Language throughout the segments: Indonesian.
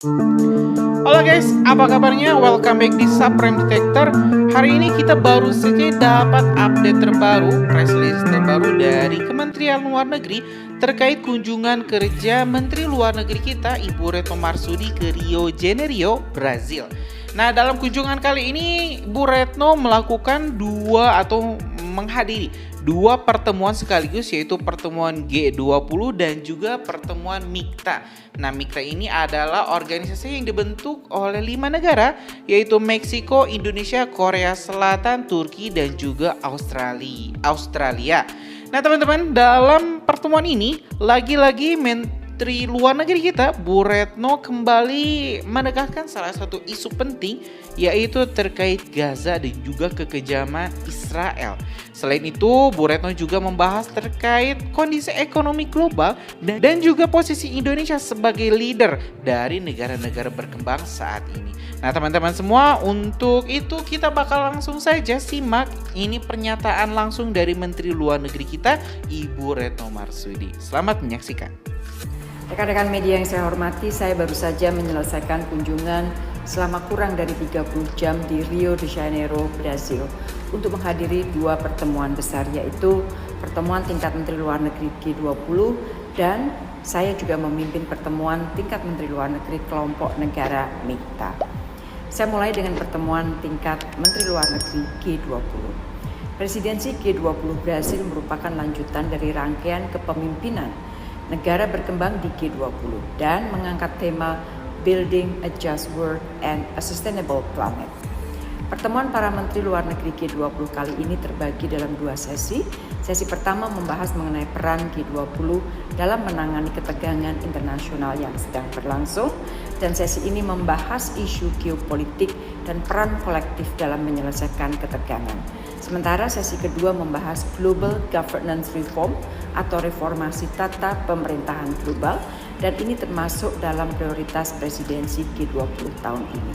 Halo guys, apa kabarnya? Welcome back di Subprime Detector. Hari ini kita baru saja dapat update terbaru, press release terbaru dari Kementerian Luar Negeri terkait kunjungan kerja Menteri Luar Negeri kita, Ibu Retno Marsudi ke Rio de Janeiro, Brazil. Nah, dalam kunjungan kali ini, Bu Retno melakukan menghadiri dua pertemuan sekaligus, yaitu pertemuan G20 dan juga pertemuan MIKTA. Nah, MIKTA ini adalah organisasi yang dibentuk oleh 5 negara, yaitu Meksiko, Indonesia, Korea Selatan, Turki, dan juga Australia. Nah, teman-teman, dalam pertemuan ini lagi-lagi Menteri Luar Negeri kita, Bu Retno, kembali menekankan salah satu isu penting, yaitu terkait Gaza dan juga kekejaman Israel. Selain itu, Bu Retno juga membahas terkait kondisi ekonomi global dan juga posisi Indonesia sebagai leader dari negara-negara berkembang saat ini. Nah, teman-teman semua, untuk itu kita bakal langsung saja simak ini pernyataan langsung dari Menteri Luar Negeri kita, Ibu Retno Marsudi. Selamat menyaksikan. Rekan-rekan media yang saya hormati, saya baru saja menyelesaikan kunjungan selama kurang dari 30 jam di Rio de Janeiro, Brazil untuk menghadiri dua pertemuan besar, yaitu pertemuan tingkat Menteri Luar Negeri G20 dan saya juga memimpin pertemuan tingkat Menteri Luar Negeri kelompok negara MIKTA. Saya mulai dengan pertemuan tingkat Menteri Luar Negeri G20. Presidensi G20 Brazil merupakan lanjutan dari rangkaian kepemimpinan negara berkembang di G20 dan mengangkat tema Building a Just World and a Sustainable Planet. Pertemuan para Menteri Luar Negeri G20 kali ini terbagi dalam dua sesi. Sesi pertama membahas mengenai peran G20 dalam menangani ketegangan internasional yang sedang berlangsung, dan sesi ini membahas isu geopolitik dan peran kolektif dalam menyelesaikan ketegangan. Sementara sesi kedua membahas Global Governance Reform atau reformasi tata pemerintahan global, dan ini termasuk dalam prioritas presidensi G20 tahun ini.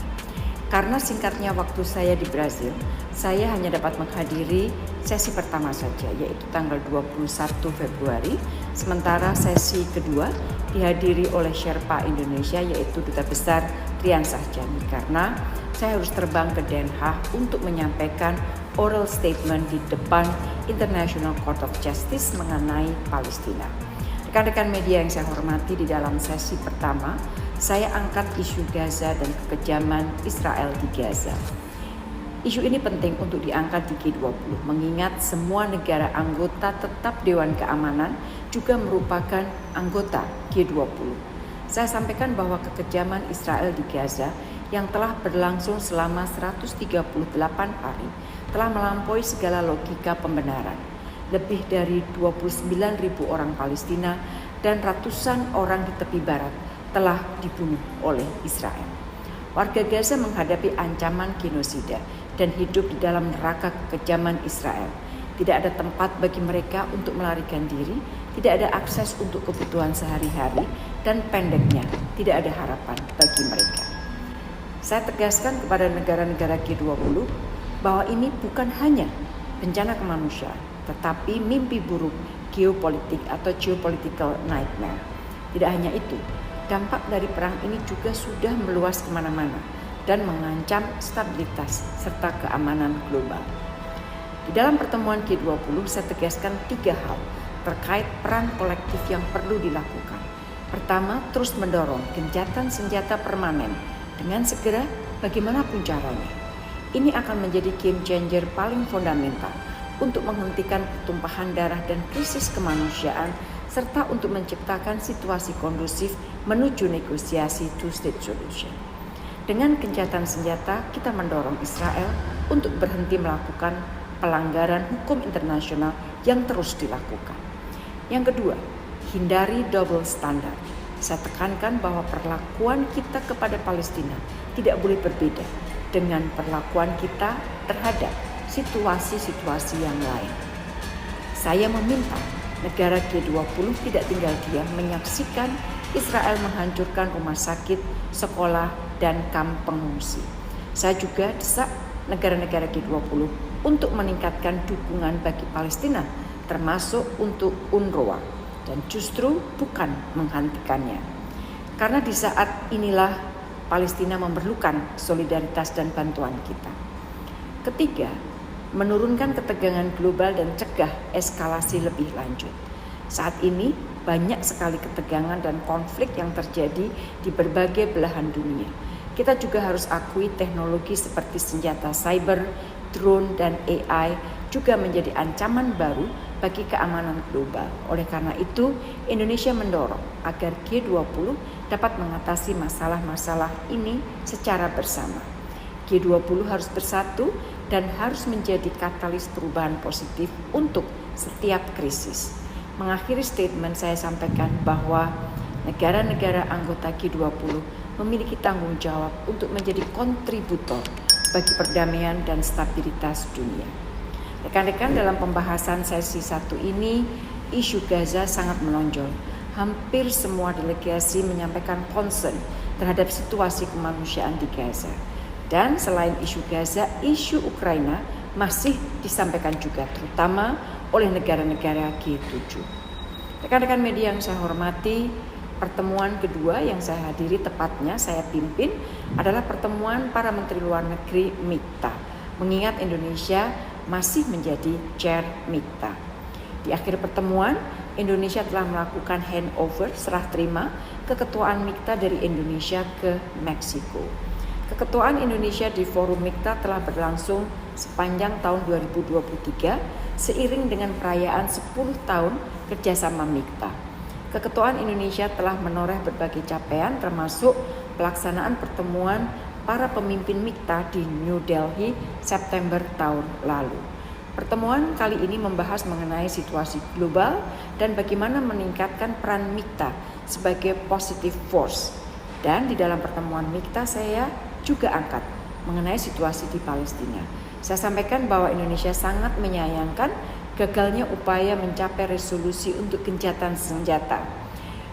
Karena singkatnya waktu saya di Brazil, saya hanya dapat menghadiri sesi pertama saja, yaitu tanggal 21 Februari, sementara sesi kedua dihadiri oleh Sherpa Indonesia, yaitu Duta Besar Trian Sahjani, karena saya harus terbang ke Den Haag untuk menyampaikan oral statement di depan International Court of Justice mengenai Palestina. Rekan-rekan media yang saya hormati, di dalam sesi pertama, saya angkat isu Gaza dan kekejaman Israel di Gaza. Isu ini penting untuk diangkat di G20, mengingat semua negara anggota tetap Dewan Keamanan juga merupakan anggota G20. Saya sampaikan bahwa kekejaman Israel di Gaza yang telah berlangsung selama 138 hari telah melampaui segala logika pembenaran. Lebih dari 29.000 orang Palestina dan ratusan orang di tepi barat telah dibunuh oleh Israel. Warga Gaza menghadapi ancaman genosida dan hidup di dalam neraka kekejaman Israel. Tidak ada tempat bagi mereka untuk melarikan diri, tidak ada akses untuk kebutuhan sehari-hari, dan pendeknya tidak ada harapan bagi mereka. Saya tegaskan kepada negara-negara G20 bahwa ini bukan hanya bencana kemanusiaan, tetapi mimpi buruk geopolitik atau geopolitical nightmare. Tidak hanya itu, dampak dari perang ini juga sudah meluas kemana-mana dan mengancam stabilitas serta keamanan global. Di dalam pertemuan G20, saya tegaskan 3 hal terkait peran kolektif yang perlu dilakukan. Pertama, terus mendorong gencatan senjata permanen dengan segera bagaimanapun caranya. Ini akan menjadi game changer paling fundamental untuk menghentikan pertumpahan darah dan krisis kemanusiaan, serta untuk menciptakan situasi kondusif menuju negosiasi two-state solution. Dengan gencatan senjata, kita mendorong Israel untuk berhenti melakukan pelanggaran hukum internasional yang terus dilakukan. Yang kedua, hindari double standard. Saya tekankan bahwa perlakuan kita kepada Palestina tidak boleh berbeda dengan perlakuan kita terhadap situasi-situasi yang lain. Saya meminta negara G20 tidak tinggal diam menyaksikan Israel menghancurkan rumah sakit, sekolah, dan kamp pengungsi. Saya juga desak negara-negara G20 untuk meningkatkan dukungan bagi Palestina, termasuk untuk UNRWA, dan justru bukan menghentikannya. Karena di saat inilah Palestina memerlukan solidaritas dan bantuan kita. Ketiga, menurunkan ketegangan global dan cegah eskalasi lebih lanjut. Saat ini banyak sekali ketegangan dan konflik yang terjadi di berbagai belahan dunia. Kita juga harus akui teknologi seperti senjata cyber, drone, dan AI juga menjadi ancaman baru bagi keamanan global. Oleh karena itu, Indonesia mendorong agar G20 dapat mengatasi masalah-masalah ini secara bersama. G20 harus bersatu dan harus menjadi katalis perubahan positif untuk setiap krisis. Mengakhiri statement saya sampaikan bahwa negara-negara anggota G20 memiliki tanggung jawab untuk menjadi kontributor bagi perdamaian dan stabilitas dunia. Rekan-rekan, dalam pembahasan sesi 1 ini, isu Gaza sangat menonjol. Hampir semua delegasi menyampaikan concern terhadap situasi kemanusiaan di Gaza. Dan selain isu Gaza, isu Ukraina masih disampaikan juga, terutama oleh negara-negara G7. Rekan-rekan media yang saya hormati, pertemuan kedua yang saya hadiri, tepatnya saya pimpin, adalah pertemuan para Menteri Luar Negeri MIKTA, mengingat Indonesia masih menjadi chair MIKTA. Di akhir pertemuan, Indonesia telah melakukan handover serah terima keketuaan MIKTA dari Indonesia ke Meksiko. Keketuaan Indonesia di forum MIKTA telah berlangsung sepanjang tahun 2023 seiring dengan perayaan 10 tahun kerjasama MIKTA. Keketuaan Indonesia telah menoreh berbagai capaian termasuk pelaksanaan pertemuan para pemimpin MIKTA di New Delhi September tahun lalu. Pertemuan kali ini membahas mengenai situasi global dan bagaimana meningkatkan peran MIKTA sebagai positive force. Dan di dalam pertemuan MIKTA saya juga angkat mengenai situasi di Palestina. Saya sampaikan bahwa Indonesia sangat menyayangkan gagalnya upaya mencapai resolusi untuk gencatan senjata.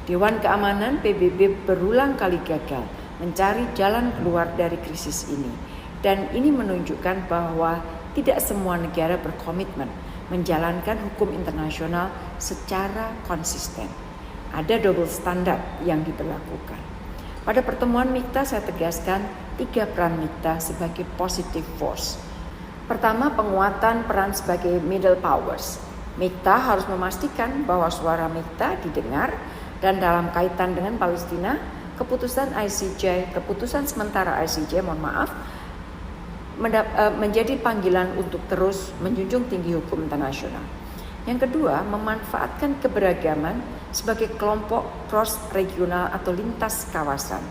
Dewan Keamanan PBB berulang kali gagal mencari jalan keluar dari krisis ini. Dan ini menunjukkan bahwa tidak semua negara berkomitmen menjalankan hukum internasional secara konsisten. Ada double standard yang diberlakukan. Pada pertemuan MIKTA saya tegaskan 3 peran MIKTA sebagai positive force. Pertama, penguatan peran sebagai middle powers. MIKTA harus memastikan bahwa suara MIKTA didengar dan dalam kaitan dengan Palestina, keputusan sementara ICJ, menjadi panggilan untuk terus menjunjung tinggi hukum internasional. Yang kedua, memanfaatkan keberagaman sebagai kelompok cross regional atau lintas kawasan.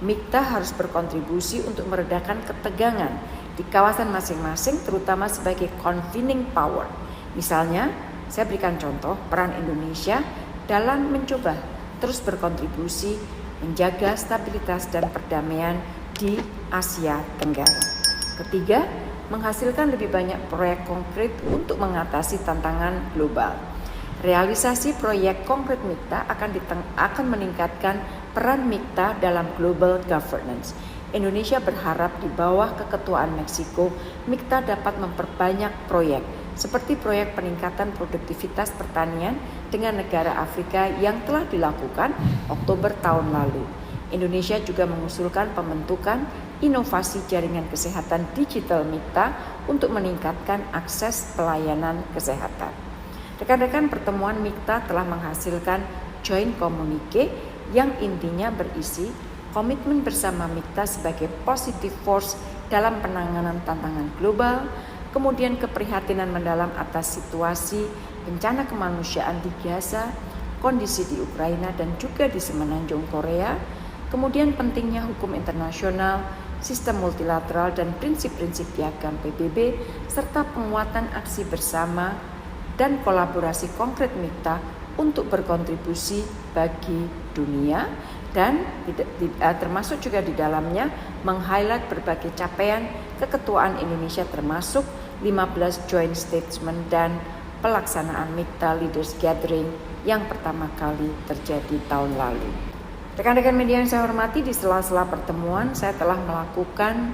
MIKTA harus berkontribusi untuk meredakan ketegangan di kawasan masing-masing, terutama sebagai convening power. Misalnya, saya berikan contoh peran Indonesia dalam mencoba terus berkontribusi menjaga stabilitas dan perdamaian di Asia Tenggara. Ketiga, menghasilkan lebih banyak proyek konkret untuk mengatasi tantangan global. Realisasi proyek konkret MIKTA akan meningkatkan peran MIKTA dalam global governance. Indonesia berharap di bawah keketuaan Meksiko, MIKTA dapat memperbanyak proyek seperti proyek peningkatan produktivitas pertanian dengan negara Afrika yang telah dilakukan Oktober tahun lalu. Indonesia juga mengusulkan pembentukan inovasi jaringan kesehatan digital MIKTA untuk meningkatkan akses pelayanan kesehatan. Rekan-rekan, pertemuan MIKTA telah menghasilkan joint communique yang intinya berisi komitmen bersama MIKTA sebagai positive force dalam penanganan tantangan global, kemudian keprihatinan mendalam atas situasi bencana kemanusiaan di Gaza, kondisi di Ukraina dan juga di Semenanjung Korea, kemudian pentingnya hukum internasional, sistem multilateral dan prinsip-prinsip piagam PBB, serta penguatan aksi bersama dan kolaborasi konkret MIKTA untuk berkontribusi bagi dunia dan termasuk juga di dalamnya meng-highlight berbagai capaian keketuaan Indonesia termasuk 15 joint statement dan pelaksanaan MIKTA Leaders Gathering yang pertama kali terjadi tahun lalu. Rekan-rekan media yang saya hormati, di sela-sela pertemuan saya telah melakukan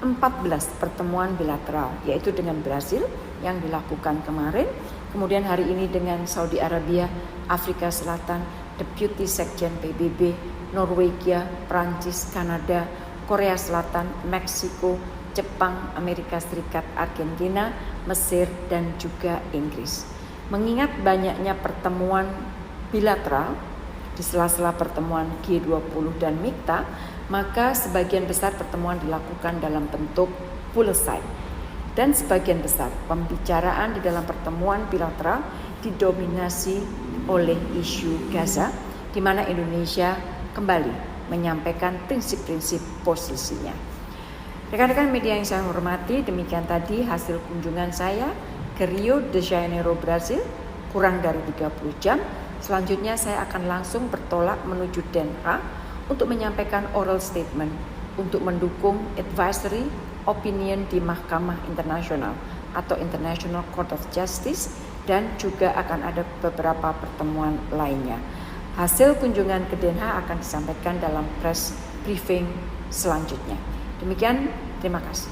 14 pertemuan bilateral, yaitu dengan Brasil yang dilakukan kemarin, kemudian hari ini dengan Saudi Arabia, Afrika Selatan, Deputi Sekjen PBB, Norwegia, Prancis, Kanada, Korea Selatan, Meksiko, Jepang, Amerika Serikat, Argentina, Mesir, dan juga Inggris. Mengingat banyaknya pertemuan bilateral di sela-sela pertemuan G20 dan MIKTA, maka sebagian besar pertemuan dilakukan dalam bentuk poolside. Dan sebagian besar pembicaraan di dalam pertemuan bilateral didominasi oleh isu Gaza, di mana Indonesia kembali menyampaikan prinsip-prinsip posisinya. Rekan-rekan media yang saya hormati, demikian tadi hasil kunjungan saya ke Rio de Janeiro, Brasil, kurang dari 30 jam. Selanjutnya saya akan langsung bertolak menuju Den Haag untuk menyampaikan oral statement untuk mendukung advisory opinion di Mahkamah Internasional atau International Court of Justice, dan juga akan ada beberapa pertemuan lainnya. Hasil kunjungan ke Den Haag akan disampaikan dalam press briefing selanjutnya. Demikian, terima kasih.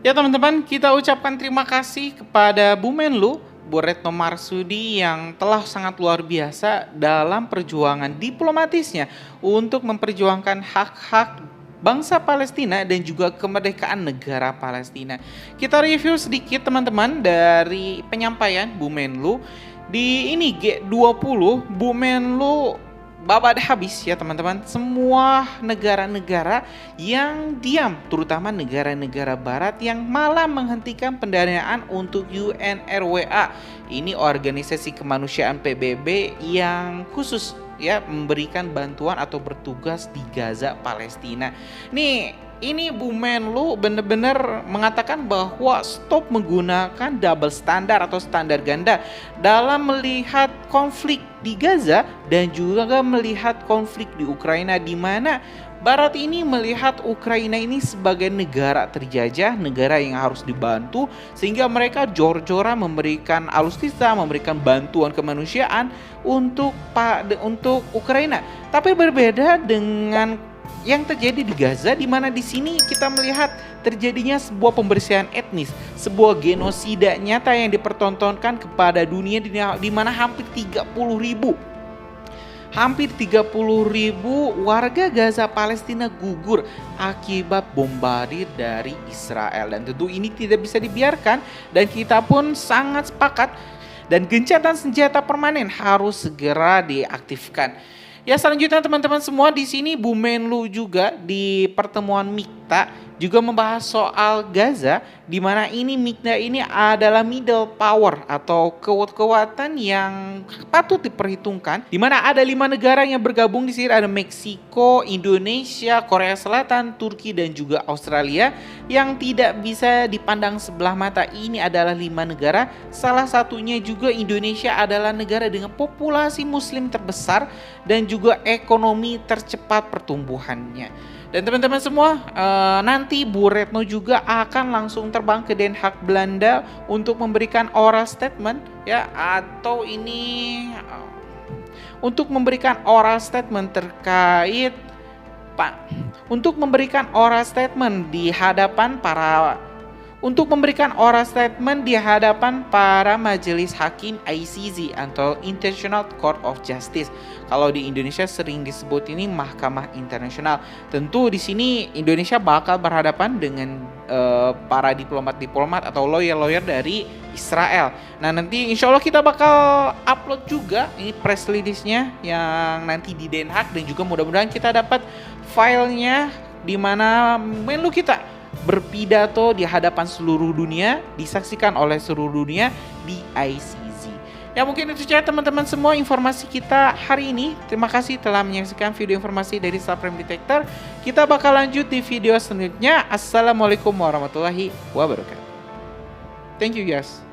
Ya teman-teman, kita ucapkan terima kasih kepada Bu Menlu, Bu Retno Marsudi yang telah sangat luar biasa dalam perjuangan diplomatisnya untuk memperjuangkan hak-hak bangsa Palestina dan juga kemerdekaan negara Palestina. Kita review sedikit teman-teman dari penyampaian Bu Menlu. Di ini G20, Bu Menlu babat habis ya teman-teman, semua negara-negara yang diam, terutama negara-negara barat yang malah menghentikan pendanaan untuk UNRWA. Ini organisasi kemanusiaan PBB yang khusus ya memberikan bantuan atau bertugas di Gaza, Palestina. Ini Bu Menlu benar-benar mengatakan bahwa stop menggunakan double standar atau standar ganda dalam melihat konflik di Gaza dan juga melihat konflik di Ukraina, di mana Barat ini melihat Ukraina ini sebagai negara terjajah, negara yang harus dibantu, sehingga mereka jor-joran memberikan alutsista, memberikan bantuan kemanusiaan untuk Ukraina. Tapi berbeda dengan yang terjadi di Gaza, di mana di sini kita melihat terjadinya sebuah pembersihan etnis, sebuah genosida nyata yang dipertontonkan kepada dunia, di mana hampir 30.000 warga Gaza Palestina gugur akibat bombardir dari Israel, dan tentu ini tidak bisa dibiarkan, dan kita pun sangat sepakat dan gencatan senjata permanen harus segera diaktifkan. Ya, selanjutnya teman-teman semua, di sini Bu Menlu juga di pertemuan MIKTA juga membahas soal Gaza, di mana ini MIKTA ini adalah middle power atau kekuatan yang patut diperhitungkan, di mana ada 5 negara yang bergabung di sini, ada Meksiko, Indonesia, Korea Selatan, Turki, dan juga Australia yang tidak bisa dipandang sebelah mata. Ini adalah 5 negara, salah satunya juga Indonesia adalah negara dengan populasi muslim terbesar dan juga ekonomi tercepat pertumbuhannya. Dan teman-teman semua, nanti Bu Retno juga akan langsung terbang ke Den Haag, Belanda untuk memberikan oral statement ya, atau ini untuk memberikan oral statement terkait untuk memberikan oral statement di hadapan para majelis hakim ICJ atau International Court of Justice. Kalau di Indonesia sering disebut ini Mahkamah Internasional. Tentu di sini Indonesia bakal berhadapan dengan para diplomat atau lawyer dari Israel. Nah, nanti insya Allah kita bakal upload juga ini press release-nya yang nanti di Den Haag, dan juga mudah-mudahan kita dapat filenya di mana Menlu kita berpidato di hadapan seluruh dunia, disaksikan oleh seluruh dunia di ICJ. Ya, mungkin itu saja teman-teman semua informasi kita hari ini. Terima kasih telah menyaksikan video informasi dari Supreme Detector. Kita bakal lanjut di video selanjutnya. Assalamualaikum warahmatullahi wabarakatuh. Thank you guys.